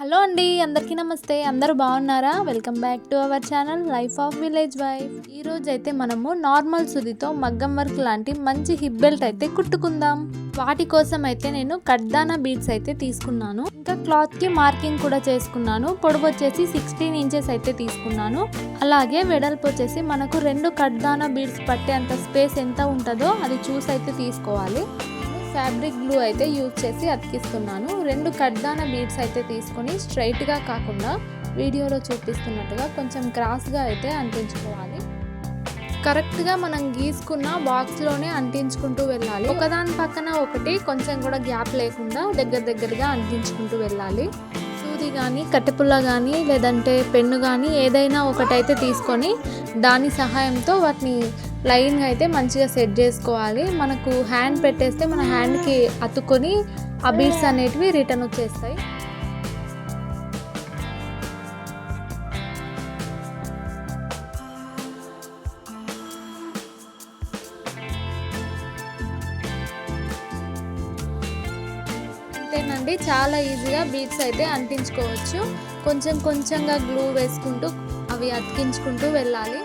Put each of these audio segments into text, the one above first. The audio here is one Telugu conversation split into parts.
హలో అండి, అందరికీ నమస్తే. అందరూ బాగున్నారా? Welcome back to our channel life of village wife. ఈ రోజు అయితే మనము నార్మల్ సుదితో మగ్గం వర్క్ లాంటి మంచి హిప్ బెల్ట్ అయితే కుట్టుకుందాం. వాటి కోసం అయితే నేను కడ్దానా బీడ్స్ అయితే తీసుకున్నాను. ఇంకా క్లాత్ కి మార్కింగ్ కూడా చేసుకున్నాను. పొడవు వచ్చేసి 16 ఇంచెస్ అయితే తీసుకున్నాను. అలాగే వెడల్పు వచ్చేసి మనకు 2 కడ్దానా బీడ్స్ పట్టే అంత స్పేస్ ఎంత ఉంటుందో అది చూసి అయితే తీసుకోవాలి. ఫ్యాబ్రిక్ గ్లూ అయితే యూజ్ చేసి అతికిస్తున్నాను. 2 కడ్దానా బీడ్స్ అయితే తీసుకొని స్ట్రైట్గా కాకుండా వీడియోలో చూపిస్తున్నట్టుగా కొంచెం క్రాస్గా అయితే అంటించుకోవాలి. కరెక్ట్గా మనం గీసుకున్న బాక్స్లోనే అంటించుకుంటూ వెళ్ళాలి. ఒకదాని పక్కన ఒకటి కొంచెం కూడా గ్యాప్ లేకుండా దగ్గరగా అంటించుకుంటూ వెళ్ళాలి. సూది కానీ కట్టెపుల్ల కానీ లేదంటే పెన్ను కానీ ఏదైనా ఒకటైతే తీసుకొని దాని సహాయంతో వాటిని లైన్గా అయితే మంచిగా సెట్ చేసుకోవాలి. మనకు హ్యాండ్ పెట్టేస్తే మన హ్యాండ్కి అతుక్కొని ఆ బీడ్స్ అనేటివి రిటర్న్ వచ్చేస్తాయి. అంతేనండి, చాలా ఈజీగా బీడ్స్ అయితే అంటించుకోవచ్చు. కొంచెంగా గ్లూ వేసుకుంటూ అవి అతికించుకుంటూ వెళ్ళాలి.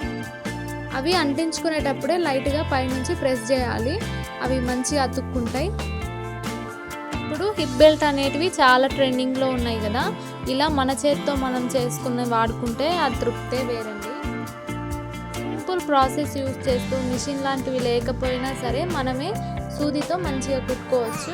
అవి అంటించుకునేటప్పుడే లైట్గా పైనుంచి ప్రెస్ చేయాలి, అవి మంచిగా అతుక్కుంటాయి. ఇప్పుడు హిప్ బెల్ట్ అనేటివి చాలా ట్రెండింగ్లో ఉన్నాయి కదా, ఇలా మన చేతితో మనం వాడుకుంటే ఆ తృప్తే వేరండి. సింపుల్ ప్రాసెస్ యూజ్ చేస్తూ మిషన్ లాంటివి లేకపోయినా సరే మనమే సూదితో మంచిగా కుట్టుకోవచ్చు.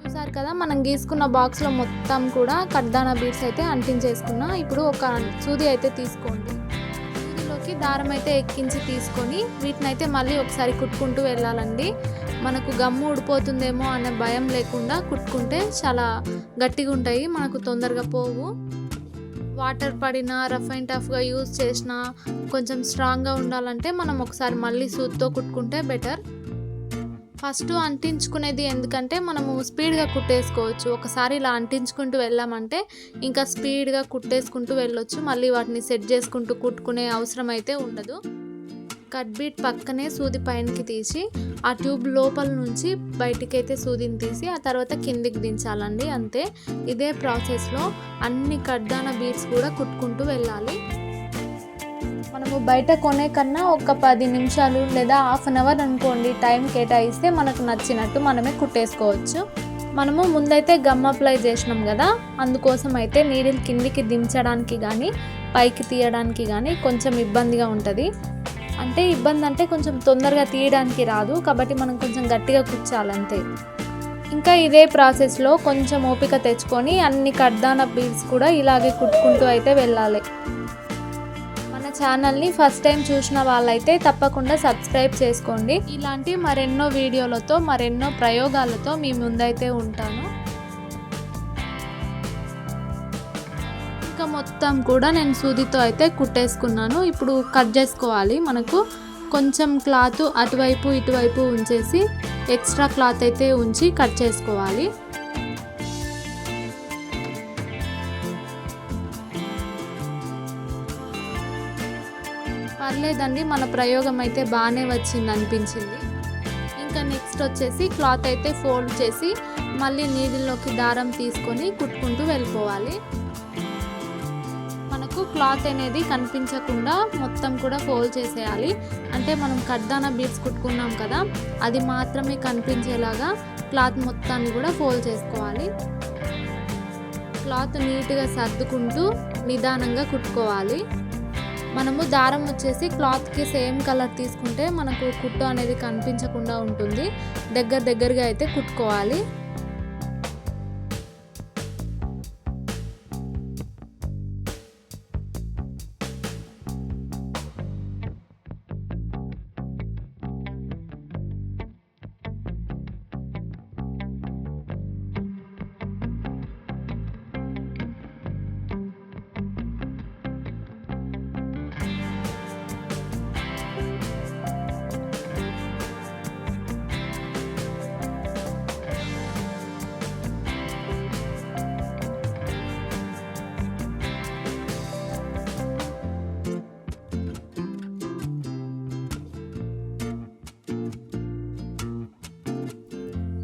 చూసారు కదా, మనం గీసుకున్న బాక్స్లో మొత్తం కూడా కడ్దానా బీడ్స్ అయితే అంటించేసుకున్నా. ఇప్పుడు ఒక సూది అయితే తీసుకోండి. సూదిలోకి దారం అయితే ఎక్కించి తీసుకొని వీటిని అయితే మళ్ళీ ఒకసారి కుట్టుకుంటూ వెళ్ళాలండి. మనకు గమ్ము ఊడిపోతుందేమో అనే భయం లేకుండా కుట్టుకుంటే చాలా గట్టిగా ఉంటాయి, మనకు తొందరగా పోవు. వాటర్ పడినా రఫ్ అండ్ టఫ్గా యూజ్ చేసినా కొంచెం స్ట్రాంగ్గా ఉండాలంటే మనం ఒకసారి మళ్ళీ సూదితో కుట్టుకుంటే బెటర్. ఫస్ట్ అంటించుకునేది ఎందుకంటే మనము స్పీడ్గా కుట్టేసుకోవచ్చు. ఒకసారి ఇలా అంటించుకుంటూ వెళ్ళామంటే ఇంకా స్పీడ్గా కుట్టేసుకుంటూ వెళ్ళొచ్చు. మళ్ళీ వాటిని సెట్ చేసుకుంటూ కుట్టుకునే అవసరం అయితే ఉండదు. కట్ బీట్ పక్కనే సూది పైనకి తీసి ఆ ట్యూబ్ లోపల నుంచి బయటికైతే సూదిని తీసి ఆ తర్వాత కిందికి దించాలండి, అంతే. ఇదే ప్రాసెస్లో అన్ని కడ్దానా బీడ్స్ కూడా కుట్టుకుంటూ వెళ్ళాలి. మనము బయట కొనే కన్నా ఒక 10 నిమిషాలు లేదా హాఫ్ అన్ అవర్ అనుకోండి టైం కేటాయిస్తే మనకు నచ్చినట్టు మనమే కుట్టేసుకోవచ్చు. మనము ముందైతే గమ్ అప్లై చేసినాం కదా, అందుకోసం అయితే నీడిల్ కిందికి దించడానికి కానీ పైకి తీయడానికి కానీ కొంచెం ఇబ్బందిగా ఉంటుంది. అంటే ఇబ్బంది అంటే కొంచెం తొందరగా తీయడానికి రాదు, కాబట్టి మనం కొంచెం గట్టిగా కుచ్చాలంతే. ఇంకా ఇదే ప్రాసెస్లో కొంచెం ఓపిక తెచ్చుకొని అన్ని కడ్దానా బీడ్స్ కూడా ఇలాగే కుట్టుకుంటూ అయితే వెళ్ళాలి. ఛానల్ని ఫస్ట్ టైం చూసిన వాళ్ళైతే తప్పకుండా సబ్స్క్రైబ్ చేసుకోండి. ఇలాంటి మరెన్నో వీడియోలతో మరెన్నో ప్రయోగాలతో మీ ముందైతే ఉంటాను. ఇంకా మొత్తం కూడా నేను సూదితో అయితే కుట్టేసుకున్నాను. ఇప్పుడు కట్ చేసుకోవాలి. మనకు కొంచెం క్లాత్ అటువైపు ఇటువైపు ఉంచేసి ఎక్స్ట్రా క్లాత్ అయితే ఉంచి కట్ చేసుకోవాలి. పర్లేదండి, మన ప్రయోగం అయితే బాగానే వచ్చింది అనిపించింది. ఇంకా నెక్స్ట్ వచ్చేసి క్లాత్ అయితే ఫోల్డ్ చేసి మళ్ళీ నీడిల్లోకి దారం తీసుకొని కుట్టుకుంటూ వెళ్ళిపోవాలి. మనకు క్లాత్ అనేది కనిపించకుండా మొత్తం కూడా ఫోల్డ్ చేసేయాలి. అంటే మనం కడ్దానా బీడ్స్ కుట్టుకున్నాం కదా, అది మాత్రమే కనిపించేలాగా క్లాత్ మొత్తాన్ని కూడా ఫోల్డ్ చేసుకోవాలి. క్లాత్ నీట్గా సర్దుకుంటూ నిదానంగా కుట్టుకోవాలి. మనము దారం వచ్చేసి క్లాత్కి సేమ్ కలర్ తీసుకుంటే మనకు కుట్టు అనేది కనిపించకుండా ఉంటుంది. దగ్గరగా అయితే కుట్టుకోవాలి.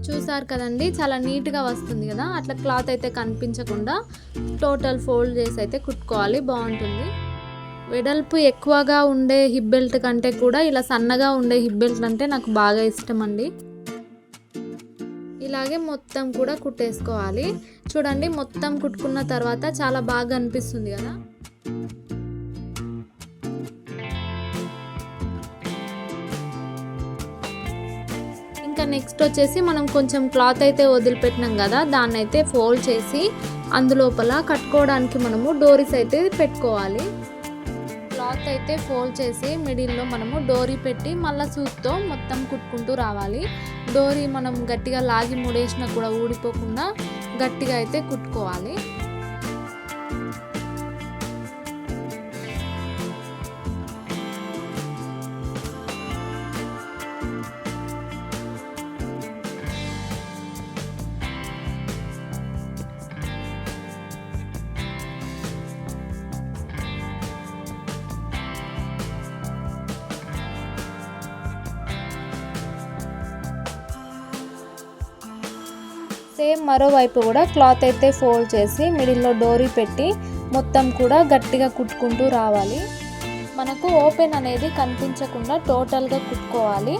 చూసారు కదండి, చాలా నీట్గా వస్తుంది కదా. అట్లా క్లాత్ అయితే కనిపించకుండా టోటల్ ఫోల్డ్ చేసి అయితే కుట్టుకోవాలి, బాగుంటుంది. వెడల్పు ఎక్కువగా ఉండే హిప్ బెల్ట్ కంటే కూడా ఇలా సన్నగా ఉండే హిప్ బెల్ట్ అంటే నాకు బాగా ఇష్టం అండి. ఇలాగే మొత్తం కూడా కుట్టేసుకోవాలి. చూడండి, మొత్తం కుట్టుకున్న తర్వాత చాలా బాగా అనిపిస్తుంది కదా. ఇంకా నెక్స్ట్ వచ్చేసి మనం కొంచెం క్లాత్ అయితే వదిలిపెట్టినాం కదా, దాన్ని అయితే ఫోల్డ్ చేసి అందులోపల కట్టుకోవడానికి మనము డోరీస్ అయితే పెట్టుకోవాలి. క్లాత్ అయితే ఫోల్డ్ చేసి మిడిల్లో మనము డోరీ పెట్టి మళ్ళీ సూత్తో మొత్తం కుట్టుకుంటూ రావాలి. డోరీ మనం గట్టిగా లాగి ముడేసినా కూడా ఊడిపోకుండా గట్టిగా అయితే కుట్టుకోవాలి. సేమ్ మరోవైపు కూడా క్లాత్ అయితే ఫోల్డ్ చేసి మిడిల్లో డోరీ పెట్టి మొత్తం కూడా గట్టిగా కుట్టుకుంటూ రావాలి. మనకు ఓపెన్ అనేది కనిపించకుండా టోటల్గా కుట్టుకోవాలి.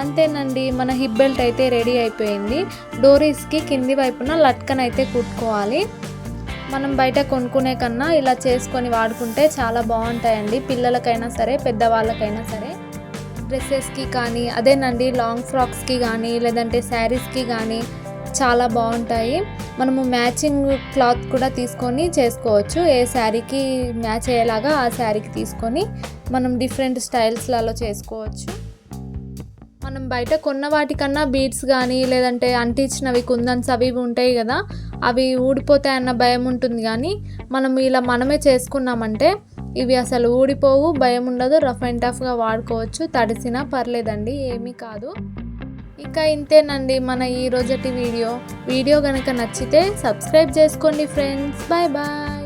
అంతేనండి, మన హిప్ బెల్ట్ అయితే రెడీ అయిపోయింది. డోరీస్కి కింది వైపున లట్కన్ అయితే కుట్టుకోవాలి. మనం బయట కొనుక్కునే కన్నా ఇలా చేసుకొని వాడుకుంటే చాలా బాగుంటాయండి, పిల్లలకైనా సరే పెద్దవాళ్ళకైనా సరే. డ్రెస్సెస్కి కానీ అదేనండి లాంగ్ ఫ్రాక్స్కి కానీ లేదంటే శారీస్కి కానీ చాలా బాగుంటాయి. మనము మ్యాచింగ్ క్లాత్ కూడా తీసుకొని చేసుకోవచ్చు. ఏ శారీకి మ్యాచ్ అయ్యేలాగా ఆ శారీకి తీసుకొని మనం డిఫరెంట్ స్టైల్స్లలో చేసుకోవచ్చు. మనం బయట కొన్న వాటికన్నా బీడ్స్ కానీ లేదంటే అంటించినవి కుందన్స్ అవి ఉంటాయి కదా, అవి ఊడిపోతాయన్న భయం ఉంటుంది. కానీ మనం ఇలా మనమే చేసుకున్నామంటే ఇవి అసలు ఊడిపోవు, భయం ఉండదు, రఫ్ అండ్ టఫ్గా వాడుకోవచ్చు. తడిసినా పర్లేదండి, ఏమీ కాదు. ఇంకా ఇంతేనండి మన ఈ రోజటి వీడియో కనుక నచ్చితే సబ్స్క్రైబ్ చేసుకోండి ఫ్రెండ్స్. Bye bye.